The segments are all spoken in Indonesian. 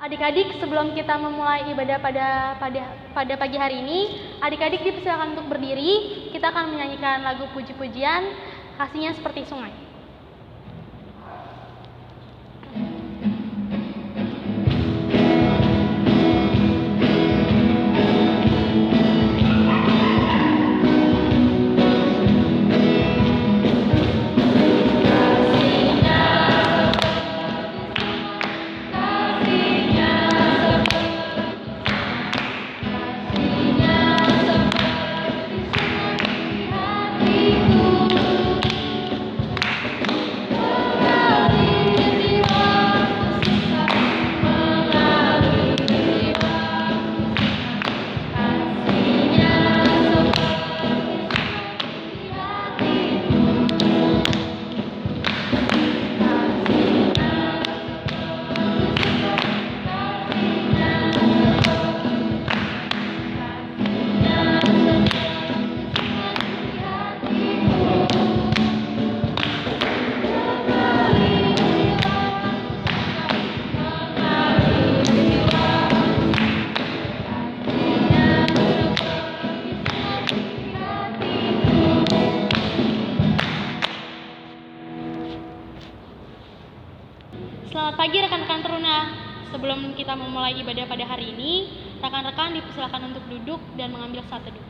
Adik-adik, sebelum kita memulai ibadah pada pagi hari ini, adik-adik dipersilakan untuk berdiri. Kita akan menyanyikan lagu puji-pujian, Kasihnya Seperti Sungai. Selamat pagi rekan-rekan Teruna. Sebelum kita memulai ibadah pada hari ini, rekan-rekan dipersilakan untuk duduk dan mengambil saat teduh.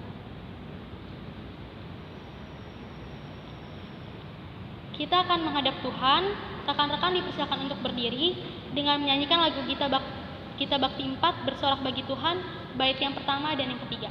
Kita akan menghadap Tuhan. Rekan-rekan dipersilakan untuk berdiri dengan menyanyikan lagu Kita Bakti 4 Bersorak Bagi Tuhan, bait yang pertama dan yang ketiga.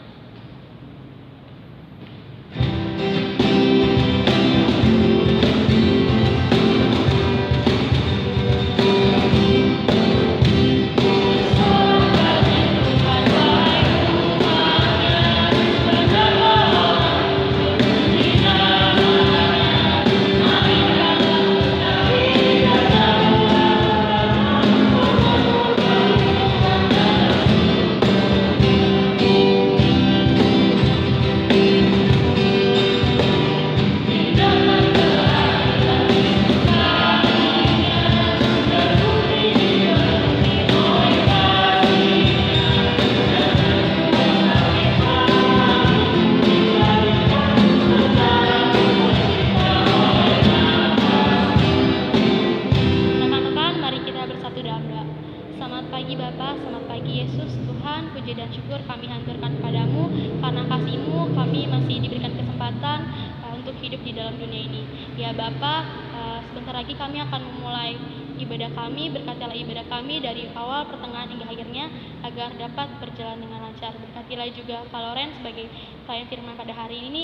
Sebentar lagi kami akan memulai ibadah kami. Berkatilah ibadah kami dari awal, pertengahan, hingga akhirnya agar dapat berjalan dengan lancar. Berkatilah juga Kak Loren sebagai pelayan firman pada hari ini.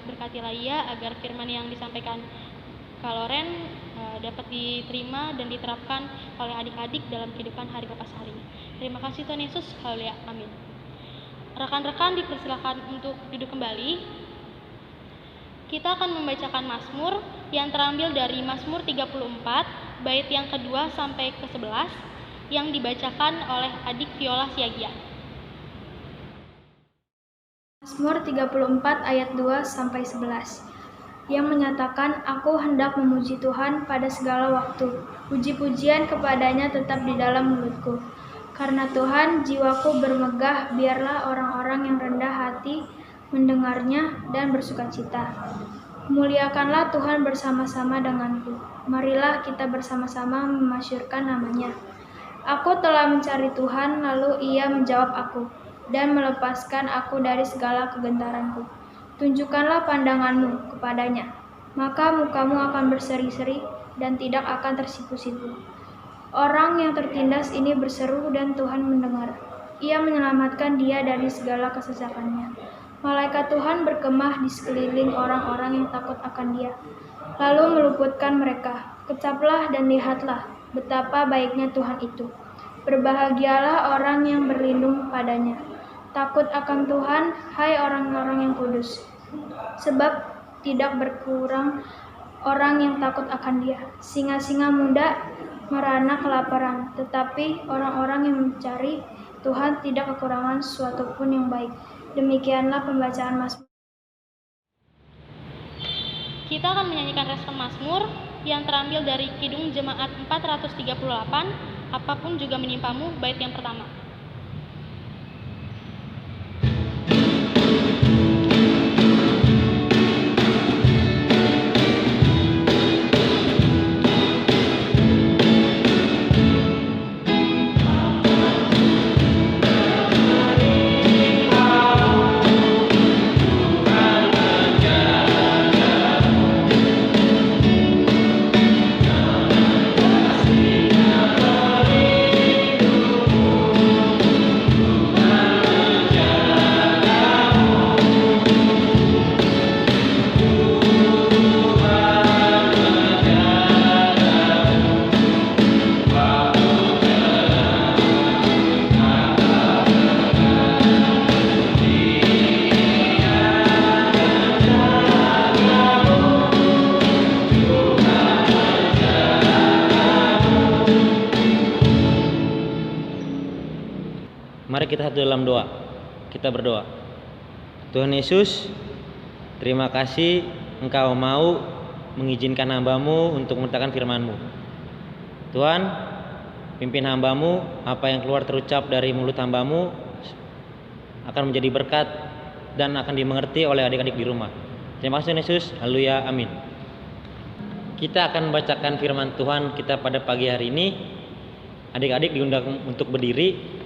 Berkatilah ia agar firman yang disampaikan Kak Loren dapat diterima dan diterapkan oleh adik-adik dalam kehidupan hari lepas hari. Terima kasih Tuhan Yesus. Haleluya. Amin. Rekan-rekan dipersilakan untuk duduk kembali. Kita akan membacakan Mazmur yang terambil dari Mazmur 34, bait yang kedua sampai ke-11, yang dibacakan oleh adik Viola Siagia. Mazmur 34 ayat 2 sampai 11, yang menyatakan, Aku hendak memuji Tuhan pada segala waktu, puji-pujian kepadanya tetap di dalam mulutku. Karena Tuhan jiwaku bermegah, biarlah orang-orang yang rendah hati mendengarnya dan bersukacita. Muliakanlah Tuhan bersama-sama denganku. Marilah kita bersama-sama memasyurkan namanya. Aku telah mencari Tuhan, lalu ia menjawab aku dan melepaskan aku dari segala kegentaranku. Tunjukkanlah pandanganmu kepadanya, maka mukamu akan berseri-seri dan tidak akan tersipu-sipu. Orang yang tertindas ini berseru dan Tuhan mendengar. Ia menyelamatkan dia dari segala kesesakannya. Malaikat Tuhan berkemah di sekeliling orang-orang yang takut akan dia, lalu meluputkan mereka. Kecaplah dan lihatlah betapa baiknya Tuhan itu. Berbahagialah orang yang berlindung padanya. Takut akan Tuhan, hai orang-orang yang kudus. Sebab tidak berkurang orang yang takut akan dia. Singa-singa muda merana kelaparan, tetapi orang-orang yang mencari Tuhan tidak kekurangan sesuatu pun yang baik. Demikianlah pembacaan Mazmur. Kita akan menyanyikan respon Mazmur yang terambil dari Kidung Jemaat 438, apapun juga menimpamu. Bait yang pertama. Mari kita satu dalam doa. Kita berdoa. Tuhan Yesus, terima kasih Engkau mau mengizinkan hamba-Mu untuk mengertakan firman-Mu. Tuhan, pimpin hamba-Mu, apa yang keluar terucap dari mulut hamba-Mu akan menjadi berkat dan akan dimengerti oleh adik-adik di rumah. Terima kasih Tuhan Yesus. Haleluya. Amin. Kita akan membacakan firman Tuhan kita pada pagi hari ini. Adik-adik diundang untuk berdiri.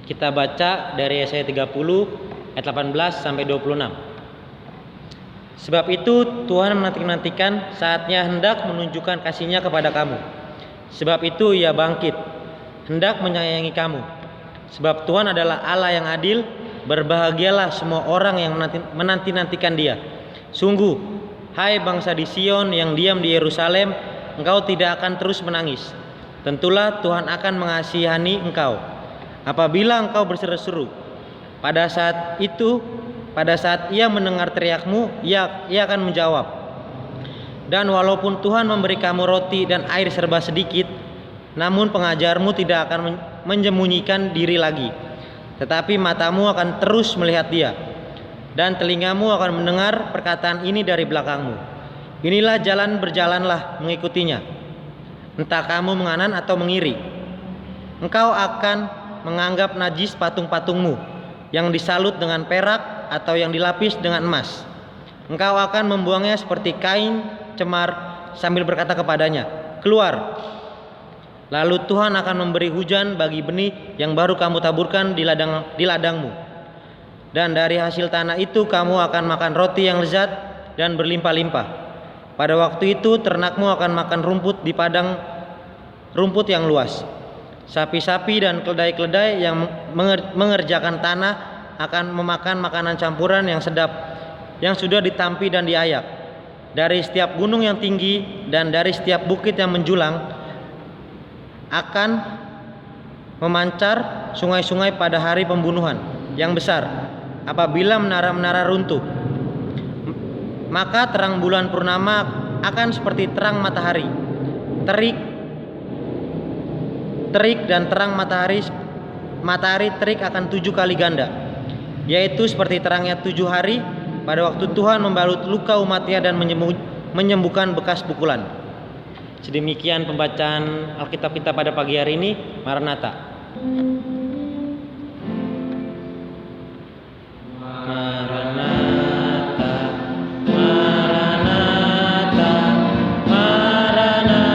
Kita baca dari Yesaya 30 ayat 18 sampai 26. Sebab itu Tuhan menanti-nantikan saatnya hendak menunjukkan kasih-Nya kepada kamu. Sebab itu Ia bangkit, hendak menyayangi kamu. Sebab Tuhan adalah Allah yang adil. Berbahagialah semua orang yang menanti-nantikan Dia. Sungguh, hai bangsa di Sion yang diam di Yerusalem, engkau tidak akan terus menangis. Tentulah Tuhan akan mengasihani engkau apabila engkau berseru-seru. Pada saat Ia mendengar teriakmu, Ia akan menjawab. Dan walaupun Tuhan memberi kamu roti dan air serba sedikit, namun pengajarmu tidak akan menyembunyikan diri lagi, tetapi matamu akan terus melihat Dia, dan telingamu akan mendengar perkataan ini dari belakangmu. Inilah jalan, berjalanlah mengikutinya. Entah kamu menganan atau mengiri. Engkau akan menganggap najis patung-patungmu yang disalut dengan perak atau yang dilapis dengan emas. Engkau akan membuangnya seperti kain cemar sambil berkata kepadanya, keluar. Lalu Tuhan akan memberi hujan bagi benih yang baru kamu taburkan di ladangmu. Dan dari hasil tanah itu kamu akan makan roti yang lezat dan berlimpah-limpah. Pada waktu itu ternakmu akan makan rumput di padang rumput yang luas. Sapi-sapi dan keledai-keledai yang mengerjakan tanah akan memakan makanan campuran yang sedap, yang sudah ditampi dan diayak. Dari setiap gunung yang tinggi dan dari setiap bukit yang menjulang akan memancar sungai-sungai pada hari pembunuhan yang besar. Apabila menara-menara runtuh, maka terang bulan purnama akan seperti terang matahari. Terik dan terang matahari terik akan 7 kali ganda, yaitu seperti terangnya 7 hari pada waktu Tuhan membalut luka umatnya dan menyembuhkan bekas pukulan. Sedemikian pembacaan Alkitab kita pada pagi hari ini. Maranatha. Maranatha, Maranatha, Maranatha.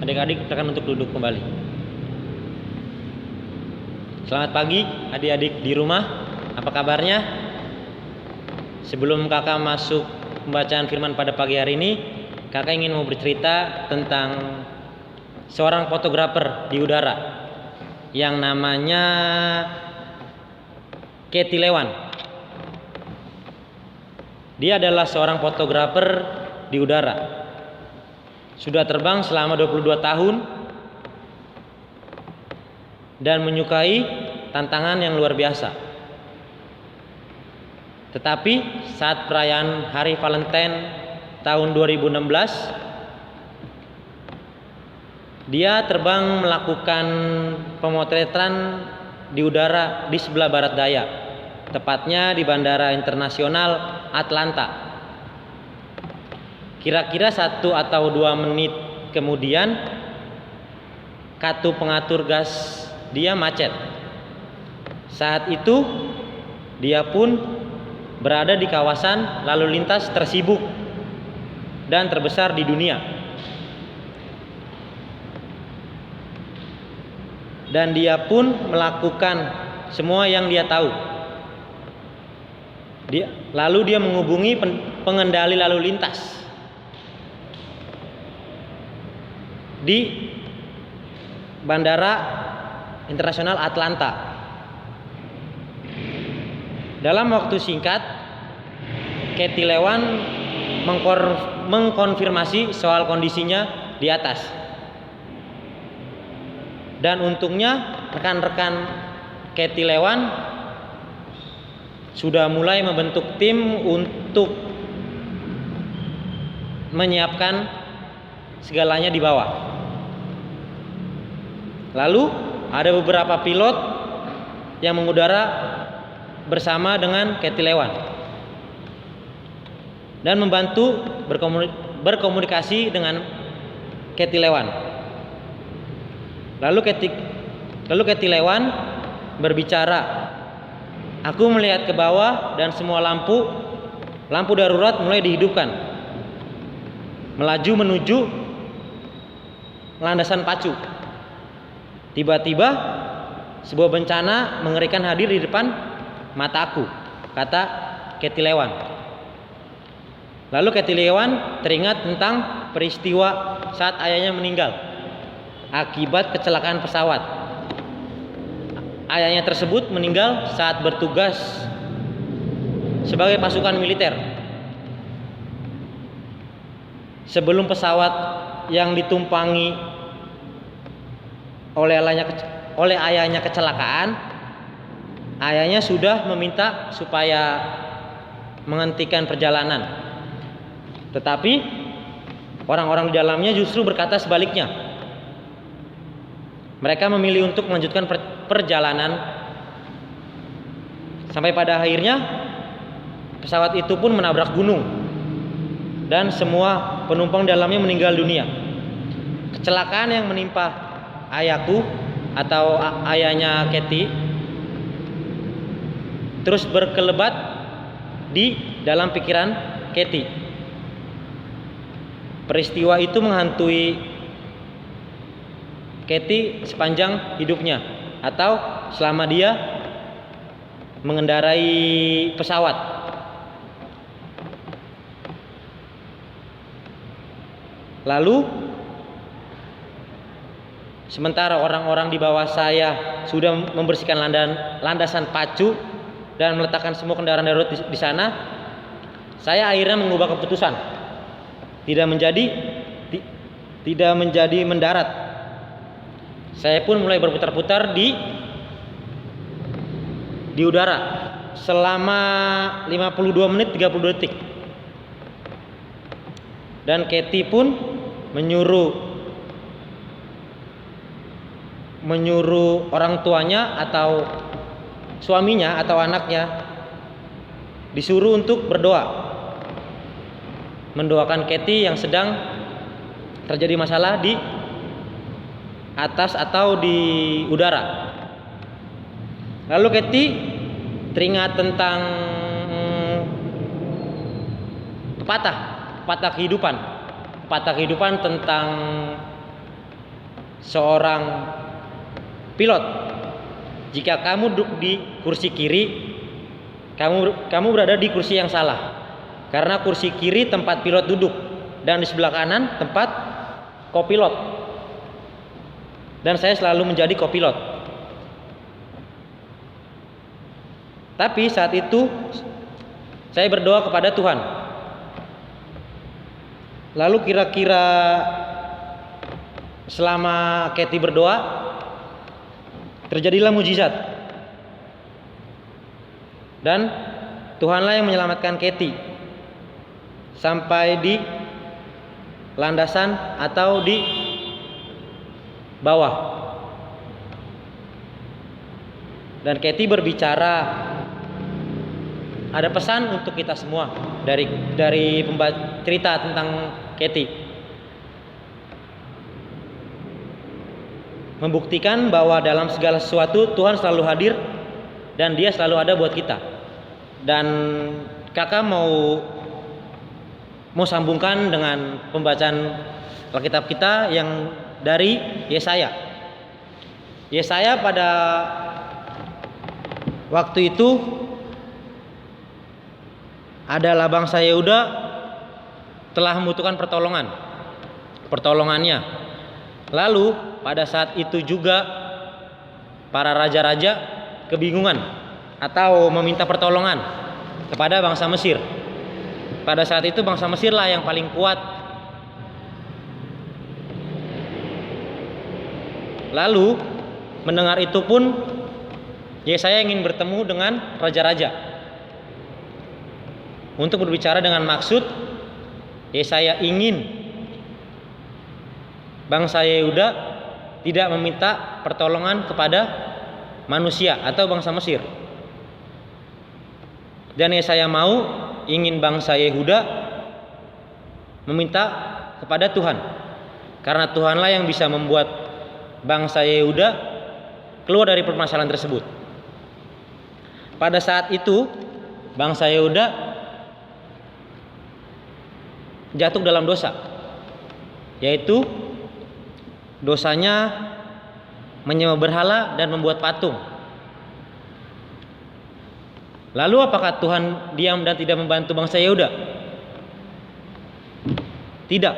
Adik-adik tekan untuk duduk kembali. Selamat pagi adik-adik di rumah. Apa kabarnya? Sebelum kakak masuk pembacaan firman pada pagi hari ini, kakak ingin mau bercerita tentang seorang fotografer di udara yang namanya Katie Lewan. Dia adalah seorang fotografer di udara. Sudah terbang selama 22 tahun dan menyukai tantangan yang luar biasa. Tetapi saat perayaan Hari Valentine tahun 2016, dia terbang melakukan pemotretan di udara di sebelah barat daya, tepatnya di Bandara Internasional Atlanta. Kira-kira 1 atau 2 menit kemudian kartu pengatur gas dia macet. Saat itu dia pun berada di kawasan lalu lintas tersibuk dan terbesar di dunia. Dan dia pun melakukan semua yang dia tahu. Lalu dia menghubungi pengendali lalu lintas di Bandara Internasional Atlanta. Dalam waktu singkat, Katie Lewan mengkonfirmasi soal kondisinya di atas. Dan untungnya rekan-rekan Katie Lewan sudah mulai membentuk tim untuk menyiapkan segalanya di bawah. Lalu ada beberapa pilot yang mengudara bersama dengan Katie Lewan dan membantu berkomunikasi dengan Katie Lewan. Lalu Katie Lewan berbicara, "Aku melihat ke bawah dan semua lampu darurat mulai dihidupkan, melaju menuju landasan pacu. Tiba-tiba sebuah bencana mengerikan hadir di depan mataku," kata Katie Lewan. Lalu Katie Lewan teringat tentang peristiwa saat ayahnya meninggal akibat kecelakaan pesawat. Ayahnya tersebut meninggal saat bertugas sebagai pasukan militer. Sebelum pesawat yang ditumpangi oleh ayahnya kecelakaan, ayahnya sudah meminta supaya menghentikan perjalanan. Tetapi orang-orang di dalamnya justru berkata sebaliknya. Mereka memilih untuk melanjutkan perjalanan sampai pada akhirnya pesawat itu pun menabrak gunung dan semua penumpang dalamnya meninggal dunia. Kecelakaan yang menimpa ayahku atau ayahnya Katie terus berkelebat di dalam pikiran Katie. Peristiwa itu menghantui Katie sepanjang hidupnya atau selama dia mengendarai pesawat. Lalu sementara orang-orang di bawah saya sudah membersihkan landasan pacu dan meletakkan semua kendaraan darurat di sana, saya akhirnya mengubah keputusan tidak menjadi mendarat. Saya pun mulai berputar-putar di udara selama 52 menit 30 detik. Dan Katie pun menyuruh orang tuanya atau suaminya atau anaknya disuruh untuk berdoa, mendoakan Katie yang sedang terjadi masalah di atas atau di udara. Lalu Katie teringat tentang pepatah kehidupan tentang seorang pilot. Jika kamu duduk di kursi kiri, kamu berada di kursi yang salah. Karena kursi kiri tempat pilot duduk dan di sebelah kanan tempat kopilot. Dan saya selalu menjadi kopilot. Tapi saat itu saya berdoa kepada Tuhan. Lalu kira-kira selama Katie berdoa, terjadilah mujizat. Dan Tuhanlah yang menyelamatkan Katie sampai di landasan atau di bawah. Dan Katie berbicara, ada pesan untuk kita semua dari cerita tentang Katie. Membuktikan bahwa dalam segala sesuatu Tuhan selalu hadir dan Dia selalu ada buat kita. Dan kakak mau sambungkan dengan pembacaan Alkitab kita yang dari Yesaya. Yesaya pada waktu itu adalah bangsa Yehuda telah membutuhkan pertolongannya. Lalu pada saat itu juga para raja-raja kebingungan atau meminta pertolongan kepada bangsa Mesir. Pada saat itu bangsa Mesirlah yang paling kuat. Lalu mendengar itu pun Yesaya ingin bertemu dengan raja-raja untuk berbicara dengan maksud Yesaya ingin bangsa Yehuda tidak meminta pertolongan kepada manusia atau bangsa Mesir. Dan Yesaya ingin bangsa Yehuda meminta kepada Tuhan. Karena Tuhanlah yang bisa membuat bangsa Yehuda keluar dari permasalahan tersebut. Pada saat itu bangsa Yehuda jatuh dalam dosa, yaitu dosanya menyembah berhala dan membuat patung. Lalu apakah Tuhan diam dan tidak membantu bangsa Yehuda? Tidak.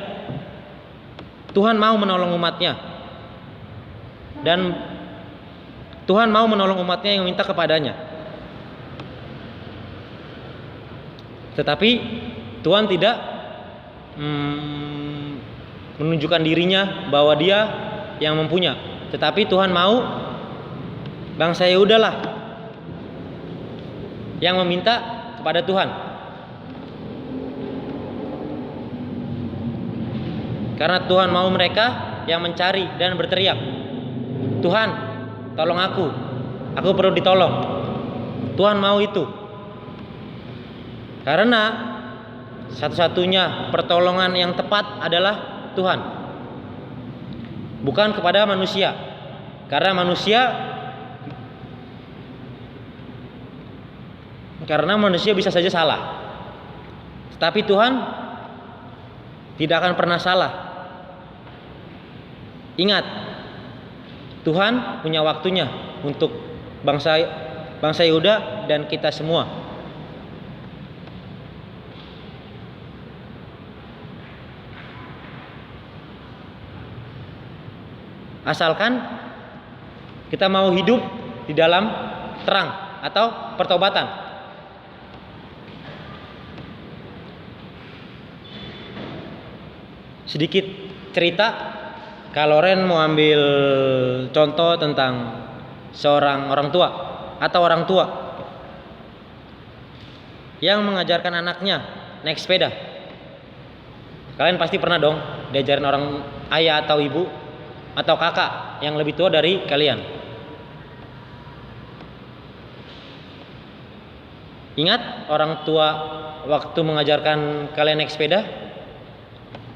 Tuhan mau menolong umatnya. Dan Tuhan mau menolong umatnya yang minta kepadanya. Tetapi Tuhan tidak menunjukkan dirinya bahwa Dia yang mempunyai. Tetapi Tuhan mau bangsa Yehuda lah yang meminta kepada Tuhan. Karena Tuhan mau mereka yang mencari dan berteriak, Tuhan, tolong aku perlu ditolong. Tuhan mau itu. Karena satu-satunya pertolongan yang tepat adalah Tuhan, bukan kepada manusia. Karena manusia bisa saja salah. Tetapi Tuhan tidak akan pernah salah. Ingat, Tuhan punya waktunya untuk bangsa Yehuda dan kita semua. Asalkan kita mau hidup di dalam terang atau pertobatan. Sedikit cerita, kalau Ren mau ambil contoh tentang seorang orang tua atau orang tua yang mengajarkan anaknya naik sepeda. Kalian pasti pernah dong diajarin orang ayah atau ibu atau kakak yang lebih tua dari kalian. Ingat orang tua waktu mengajarkan kalian naik sepeda,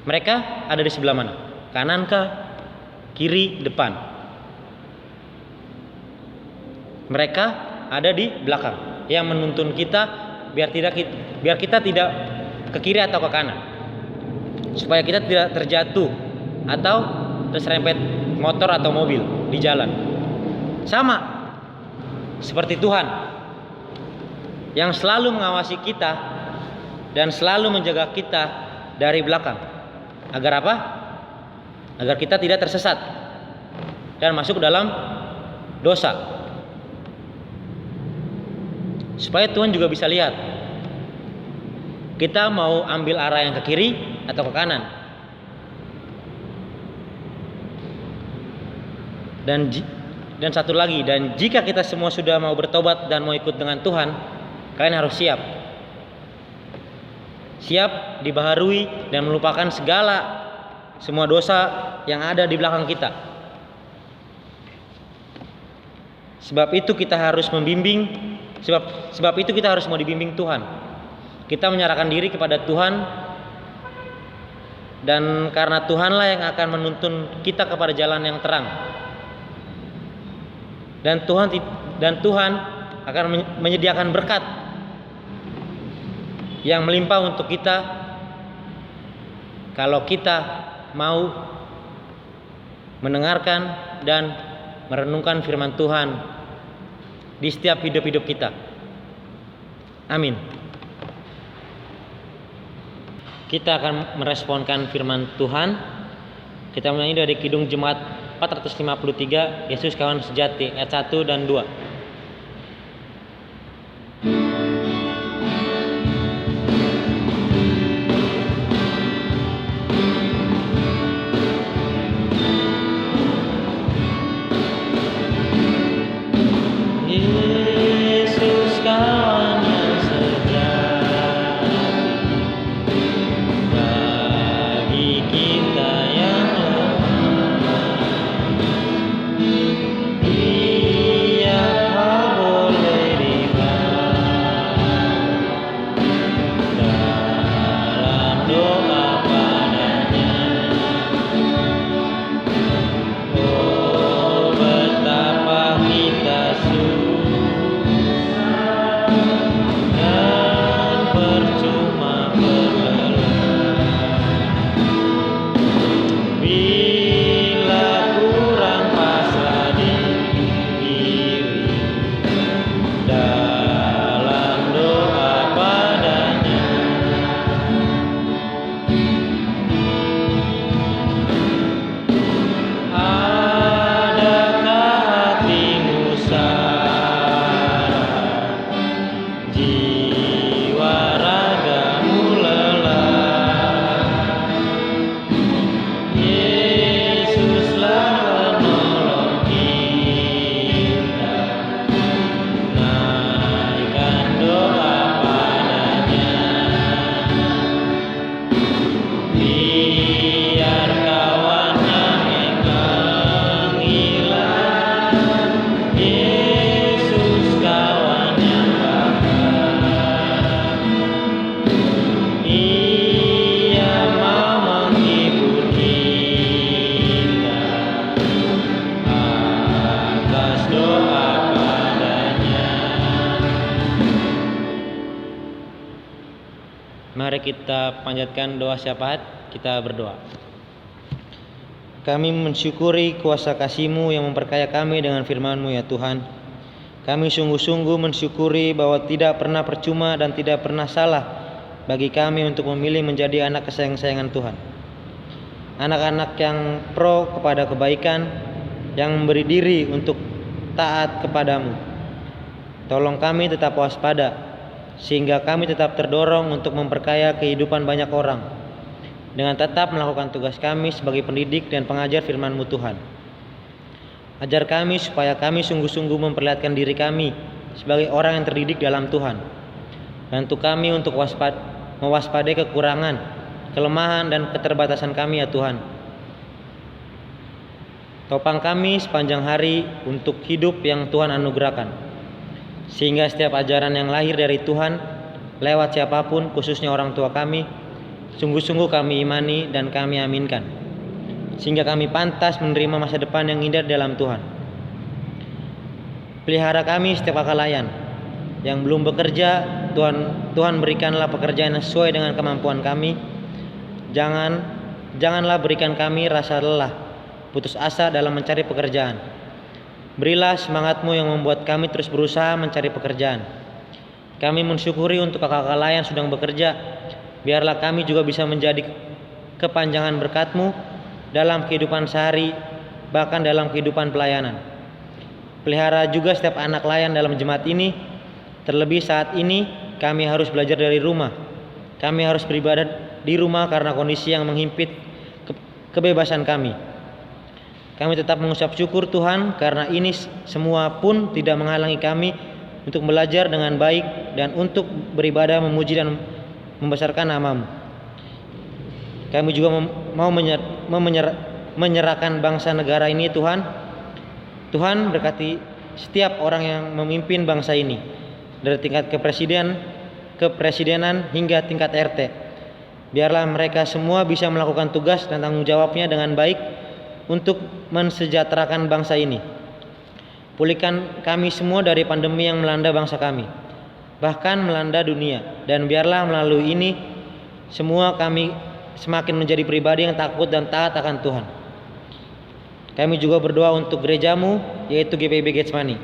mereka ada di sebelah mana? Kanan kah? Kiri? Depan? Mereka ada di belakang yang menuntun kita biar kita tidak ke kiri atau ke kanan, supaya kita tidak terjatuh atau terserempet motor atau mobil di jalan. Sama seperti Tuhan yang selalu mengawasi kita dan selalu menjaga kita dari belakang. Agar apa? Agar kita tidak tersesat dan masuk dalam dosa. Supaya Tuhan juga bisa lihat kita mau ambil arah yang ke kiri atau ke kanan. Dan satu lagi, dan jika kita semua sudah mau bertobat dan mau ikut dengan Tuhan, kalian harus siap dibaharui dan melupakan semua dosa yang ada di belakang kita. Sebab itu kita harus membimbing Sebab itu kita harus mau dibimbing Tuhan. Kita menyerahkan diri kepada Tuhan, dan karena Tuhanlah yang akan menuntun kita kepada jalan yang terang. Dan Tuhan akan menyediakan berkat yang melimpah untuk kita kalau kita mau mendengarkan dan merenungkan firman Tuhan di setiap hidup-hidup kita. Amin. Kita akan meresponkan firman Tuhan. Kita menyanyi dari Kidung Jemaat 453, Yesus Kawan Sejati, ayat 1 dan 2. Yesus kawan yang sejati, bagi kita yang lemah, Dia boleh dibawa dalam doa padanya. Oh, betapa kita dan percuma berlelah bila kurang pasrah diri dalam doa padanya. Adakah hatimu sadar, jiwa ragamu lelah? Yesuslah penolong kita, naikkan doa padanya. Biar kawan yang menghilang, Yesus kawan yang bahkan. Ia mau menghibur kita atas doa padanya. Mari kita panjatkan doa syafaat. Kita berdoa. Kami mensyukuri kuasa kasih-Mu yang memperkaya kami dengan firman-Mu ya Tuhan. Kami sungguh-sungguh mensyukuri bahwa tidak pernah percuma dan tidak pernah salah bagi kami untuk memilih menjadi anak kesayang-sayangan Tuhan. Anak-anak yang pro kepada kebaikan, yang memberi diri untuk taat kepadamu. Tolong kami tetap waspada, sehingga kami tetap terdorong untuk memperkaya kehidupan banyak orang, dengan tetap melakukan tugas kami sebagai pendidik dan pengajar firman-Mu Tuhan. Ajar kami supaya kami sungguh-sungguh memperlihatkan diri kami sebagai orang yang terdidik dalam Tuhan. Bantu kami untuk mewaspadai kekurangan, kelemahan, dan keterbatasan kami ya Tuhan. Topang kami sepanjang hari untuk hidup yang Tuhan anugerahkan, sehingga setiap ajaran yang lahir dari Tuhan lewat siapapun, khususnya orang tua kami, sungguh-sungguh kami imani dan kami aminkan, sehingga kami pantas menerima masa depan yang indah dalam Tuhan. Pelihara kami setiap akalayan yang belum bekerja. Tuhan berikanlah pekerjaan yang sesuai dengan kemampuan kami. Janganlah berikan kami rasa lelah, putus asa dalam mencari pekerjaan. Berilah semangat-Mu yang membuat kami terus berusaha mencari pekerjaan. Kami mensyukuri untuk kakak-kakak lain sedang bekerja. Biarlah kami juga bisa menjadi kepanjangan berkat-Mu dalam kehidupan sehari, bahkan dalam kehidupan pelayanan. Pelihara juga setiap anak layan dalam jemaat ini. Terlebih saat ini kami harus belajar dari rumah. Kami harus beribadah di rumah karena kondisi yang menghimpit kebebasan kami. Kami tetap mengucap syukur Tuhan, karena ini semua pun tidak menghalangi kami untuk belajar dengan baik dan untuk beribadah, memuji dan membesarkan nama-Mu. Kami juga mau menyerahkan bangsa negara ini Tuhan. Tuhan berkati setiap orang yang memimpin bangsa ini. dari tingkat kepresidenan hingga tingkat RT. Biarlah mereka semua bisa melakukan tugas dan tanggung jawabnya dengan baik untuk mensejahterakan bangsa ini. Pulihkan kami semua dari pandemi yang melanda bangsa kami, bahkan melanda dunia, dan biarlah melalui ini semua kami semakin menjadi pribadi yang takut dan taat akan Tuhan. Kami juga berdoa untuk gerejamu, yaitu GPIB Getsemani.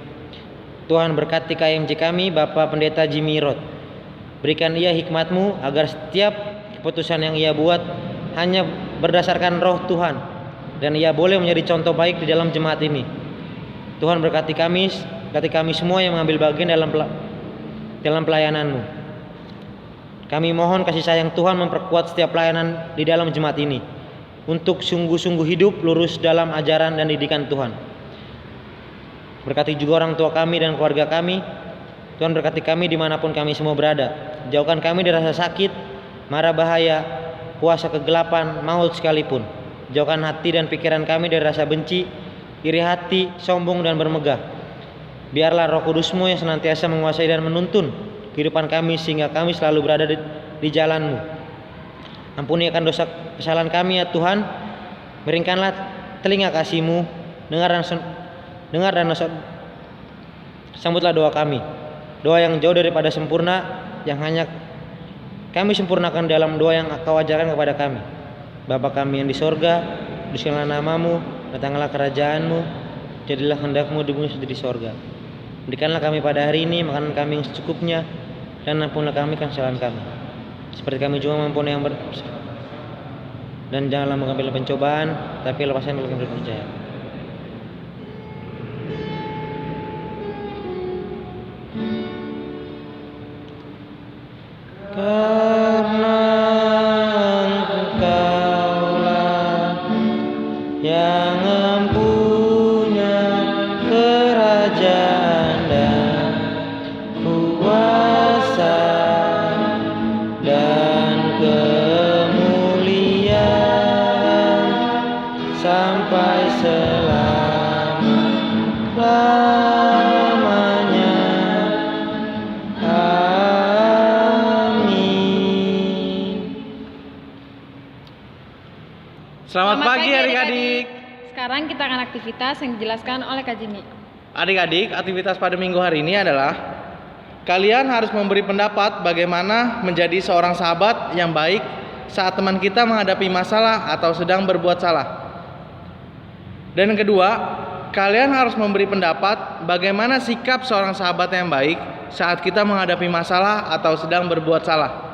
Tuhan berkati KMJ kami, Bapak Pendeta Jimmy Roth. Berikan ia hikmat-Mu agar setiap keputusan yang ia buat hanya berdasarkan roh Tuhan, dan ia boleh menjadi contoh baik di dalam jemaat ini. Tuhan berkati kami semua yang mengambil bagian dalam pelayanan-Mu. Kami mohon kasih sayang Tuhan memperkuat setiap pelayanan di dalam jemaat ini untuk sungguh-sungguh hidup lurus dalam ajaran dan didikan Tuhan. Berkati juga orang tua kami dan keluarga kami. Tuhan berkati kami dimanapun kami semua berada. Jauhkan kami dari rasa sakit, mara bahaya, kuasa kegelapan, maut sekalipun. Jauhkan hati dan pikiran kami dari rasa benci, iri hati, sombong dan bermegah. Biarlah Roh Kudus-Mu yang senantiasa menguasai dan menuntun kehidupan kami sehingga kami selalu berada di jalan-Mu. Ampuni akan dosa kesalahan kami ya Tuhan. Miringkanlah telinga kasih-Mu, dengar dan sambutlah doa kami. Doa yang jauh daripada sempurna, yang hanya kami sempurnakan dalam doa yang Kau ajarkan kepada kami. Bapa kami yang di sorga, kuduskanlah nama-Mu, datanglah kerajaan-Mu, jadilah kehendak-Mu di bumi seperti di sorga. Berikanlah kami pada hari ini makanan kami yang secukupnya, dan ampunilah kami kesalahan kami, seperti kami juga mengampuni yang dan janganlah mengambil pencobaan, tapi lepaskan dari kami percaya. Karena Engkaulah yang mempunyai kerajaan dan kuasa dan kemuliaan sampai selama-lamanya. Selamat pagi adik-adik. Sekarang kita akan aktivitas yang dijelaskan oleh Kak Jimmy. Adik-adik, aktivitas pada minggu hari ini adalah kalian harus memberi pendapat bagaimana menjadi seorang sahabat yang baik saat teman kita menghadapi masalah atau sedang berbuat salah. Dan yang kedua, kalian harus memberi pendapat bagaimana sikap seorang sahabat yang baik saat kita menghadapi masalah atau sedang berbuat salah.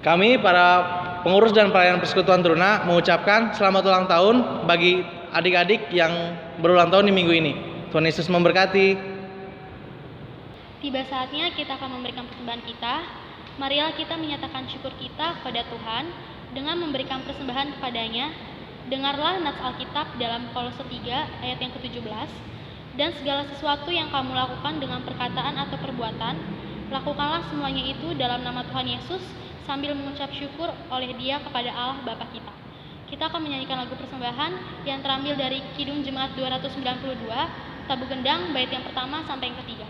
Kami para pengurus dan pelayan Persekutuan Teruna mengucapkan selamat ulang tahun bagi adik-adik yang berulang tahun di minggu ini. Tuhan Yesus memberkati. Tiba saatnya kita akan memberikan persembahan kita. Marilah kita menyatakan syukur kita kepada Tuhan dengan memberikan persembahan kepadanya. Dengarlah nats Alkitab dalam Kolose 3 ayat yang ke-17. Dan segala sesuatu yang kamu lakukan dengan perkataan atau perbuatan, lakukanlah semuanya itu dalam nama Tuhan Yesus, sambil mengucap syukur oleh Dia kepada Allah Bapa kita. Kita akan menyanyikan lagu persembahan yang terambil dari Kidung Jemaat 292, Tabu Gendang, bait yang pertama sampai yang ketiga.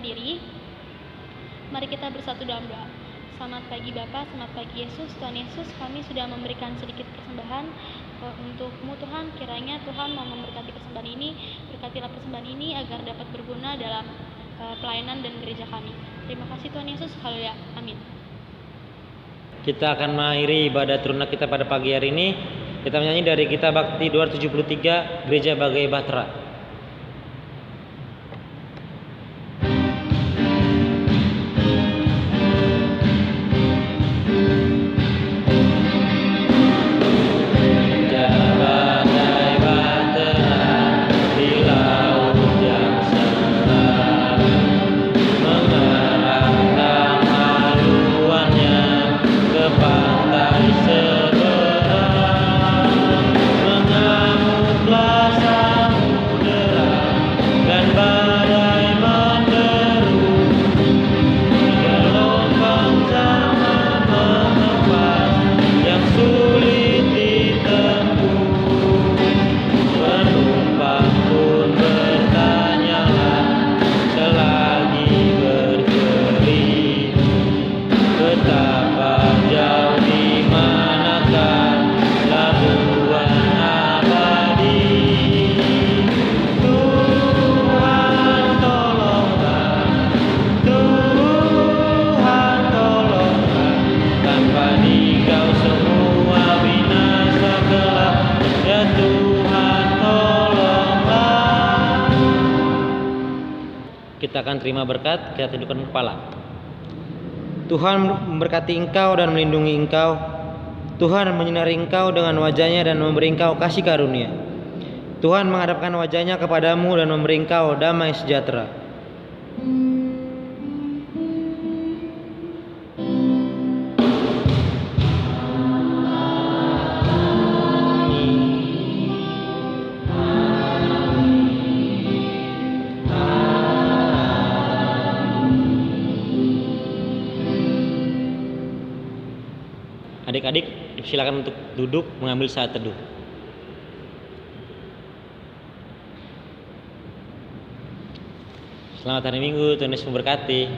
berdiri. Mari kita bersatu dalam doa. Selamat pagi Bapa, selamat pagi Yesus. Tuhan Yesus, kami sudah memberikan sedikit persembahan untukmu Tuhan. Kiranya Tuhan mau memberkati persembahan ini. Berkatilah persembahan ini agar dapat berguna dalam pelayanan dan gereja kami. Terima kasih Tuhan Yesus. Haleluya. Amin. Kita akan mengakhiri ibadah teruna kita pada pagi hari ini. Kita menyanyi dari Kitab Bakti 273, Gereja Bagai Bahtera. Kita akan terima berkat, kita tundukkan kepala. Tuhan memberkati engkau dan melindungi engkau. Tuhan menyinari engkau dengan wajahnya dan memberi engkau kasih karunia. Tuhan menghadapkan wajahnya kepadamu dan memberi engkau damai sejahtera. Adik-adik silakan untuk duduk mengambil saat teduh. Selamat hari Minggu, Tuhan Yesus memberkati.